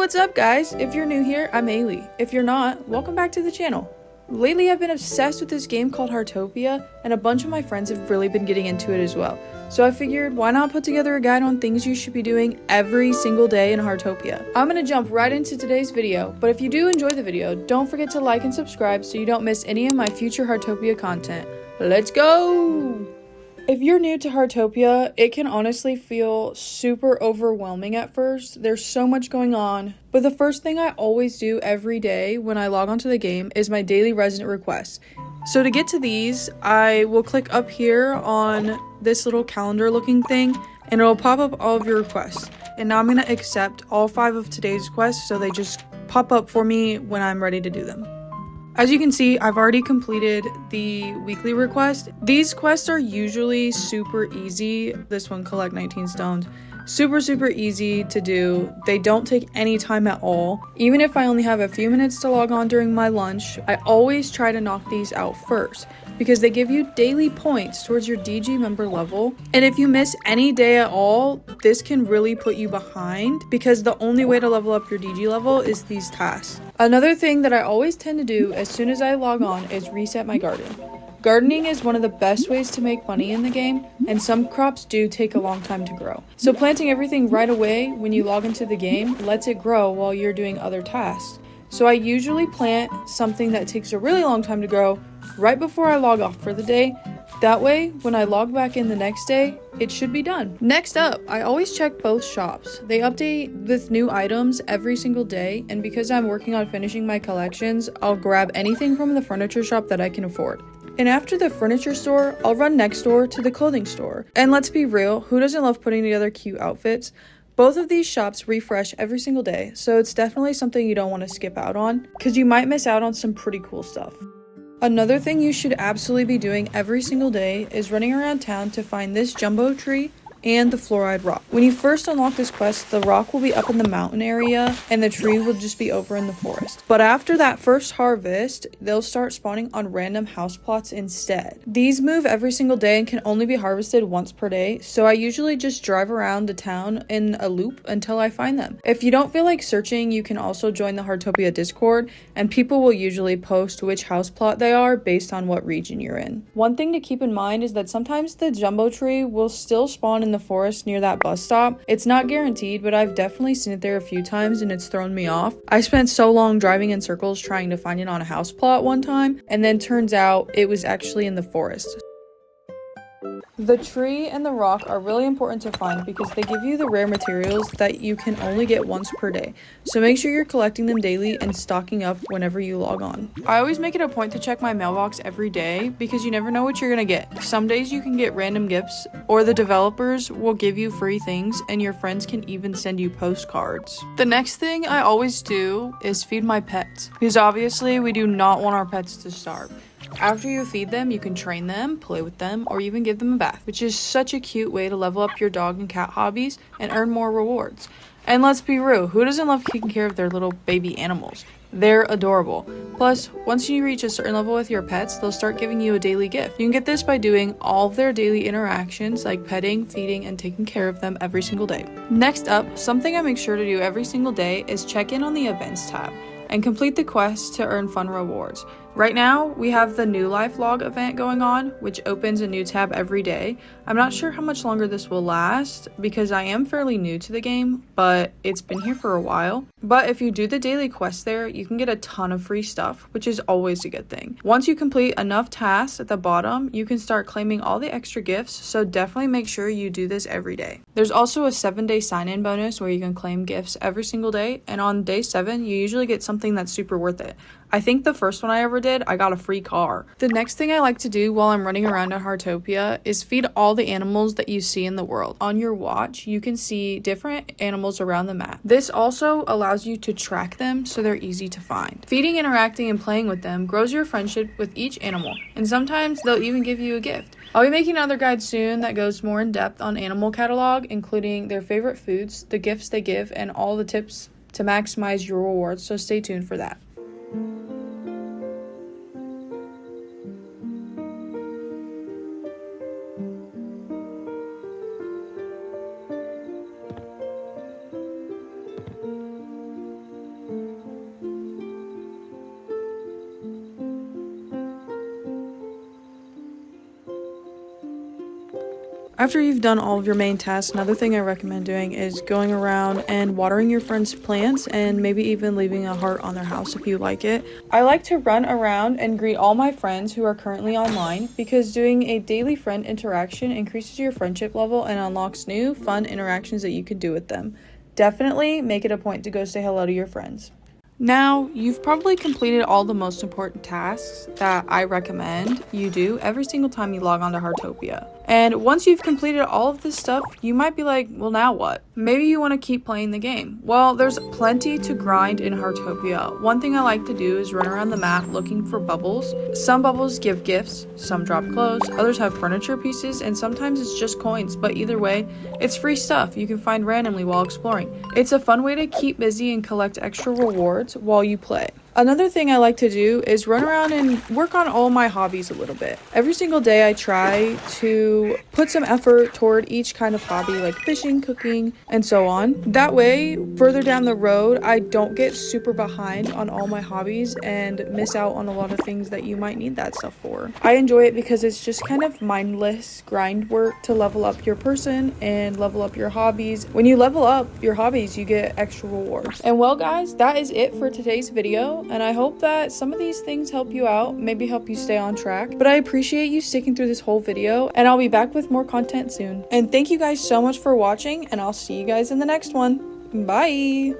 what's up guys? If you're new here, I'm Haley. If you're not, welcome back to the channel. Lately I've been obsessed with this game called Heartopia, and a bunch of my friends have really been getting into it as well. So I figured, why not put together a guide on things you should be doing every single day in Heartopia. I'm gonna jump right into today's video, but if you do enjoy the video, don't forget to like and subscribe so you don't miss any of my future Heartopia content. Let's go! If you're new to Heartopia, it can honestly feel super overwhelming at first. There's so much going on. But the first thing I always do every day when I log onto the game is my daily resident requests. So to get to these, I will click up here on this little calendar looking thing and it'll pop up all of your requests. And now I'm going to accept all 5 of today's quests so they just pop up for me when I'm ready to do them. As you can see, I've already completed the weekly request. These quests are usually super easy. This one, collect 19 stones. Super easy to do. They don't take any time at all. Even if I only have a few minutes to log on during my lunch, I always try to knock these out first because they give you daily points towards your DG member level. And if you miss any day at all, this can really put you behind because the only way to level up your DG level is these tasks. Another thing that I always tend to do as soon as I log on is reset my garden. Gardening is one of the best ways to make money in the game, and some crops do take a long time to grow. So planting everything right away when you log into the game lets it grow while you're doing other tasks. So I usually plant something that takes a really long time to grow right before I log off for the day. That way, when I log back in the next day, it should be done. Next up, I always check both shops. They update with new items every single day, and because I'm working on finishing my collections, I'll grab anything from the furniture shop that I can afford. And after the furniture store, I'll run next door to the clothing store. And let's be real, who doesn't love putting together cute outfits? Both of these shops refresh every single day, so it's definitely something you don't want to skip out on, because you might miss out on some pretty cool stuff. Another thing you should absolutely be doing every single day is running around town to find this jumbo tree and the fluoride rock. When you first unlock this quest, the rock will be up in the mountain area and the tree will just be over in the forest. But after that first harvest, they'll start spawning on random house plots instead. These move every single day and can only be harvested once per day, so I usually just drive around the town in a loop until I find them. If you don't feel like searching, you can also join the Heartopia Discord, and people will usually post which house plot they are based on what region you're in. One thing to keep in mind is that sometimes the jumbo tree will still spawn in the forest near that bus stop. It's not guaranteed, but I've definitely seen it there a few times and it's thrown me off. I spent so long driving in circles trying to find it on a house plot one time, and then turns out it was actually in the forest. The tree and the rock are really important to find because they give you the rare materials that you can only get once per day. So make sure you're collecting them daily and stocking up whenever you log on. I always make it a point to check my mailbox every day because you never know what you're gonna get. Some days you can get random gifts, or the developers will give you free things, and your friends can even send you postcards. The next thing I always do is feed my pets, because obviously we do not want our pets to starve. After you feed them, you can train them, play with them, or even give them a bath, which is such a cute way to level up your dog and cat hobbies and earn more rewards. And let's be real, who doesn't love taking care of their little baby animals? They're adorable. Plus, once you reach a certain level with your pets, they'll start giving you a daily gift. You can get this by doing all of their daily interactions like petting, feeding, and taking care of them every single day. Next up, something I make sure to do every single day is check in on the events tab and complete the quest to earn fun rewards. Right now, we have the New Life Log event going on, which opens a new tab every day. I'm not sure how much longer this will last because I am fairly new to the game, but it's been here for a while. But if you do the daily quest there, you can get a ton of free stuff, which is always a good thing. Once you complete enough tasks at the bottom, you can start claiming all the extra gifts, so definitely make sure you do this every day. There's also a 7-day sign-in bonus where you can claim gifts every single day, and on day 7, you usually get something that's super worth it. I think the first one I ever did, I got a free car. The next thing I like to do while I'm running around at Heartopia is feed all the animals that you see in the world. On your watch, you can see different animals around the map. This also allows you to track them so they're easy to find. Feeding, interacting, and playing with them grows your friendship with each animal, and sometimes they'll even give you a gift. I'll be making another guide soon that goes more in depth on animal catalog, including their favorite foods, the gifts they give, and all the tips to maximize your rewards, so stay tuned for that. After you've done all of your main tasks, another thing I recommend doing is going around and watering your friends' plants and maybe even leaving a heart on their house if you like it. I like to run around and greet all my friends who are currently online because doing a daily friend interaction increases your friendship level and unlocks new, fun interactions that you could do with them. Definitely make it a point to go say hello to your friends. Now, you've probably completed all the most important tasks that I recommend you do every single time you log on to Heartopia. And once you've completed all of this stuff, you might be like, well, now what? Maybe you want to keep playing the game. Well, there's plenty to grind in Heartopia. One thing I like to do is run around the map looking for bubbles. Some bubbles give gifts, some drop clothes, others have furniture pieces, and sometimes it's just coins. But either way, it's free stuff you can find randomly while exploring. It's a fun way to keep busy and collect extra rewards while you play. Another thing I like to do is run around and work on all my hobbies a little bit. Every single day I try to put some effort toward each kind of hobby, like fishing, cooking, and so on. That way, further down the road, I don't get super behind on all my hobbies and miss out on a lot of things that you might need that stuff for. I enjoy it because it's just kind of mindless grind work to level up your person and level up your hobbies. When you level up your hobbies, you get extra rewards. And well, guys, that is it for today's video. And I hope that some of these things help you out, maybe help you stay on track. But I appreciate you sticking through this whole video, and I'll be back with more content soon. And thank you guys so much for watching, and I'll see you guys in the next one. Bye!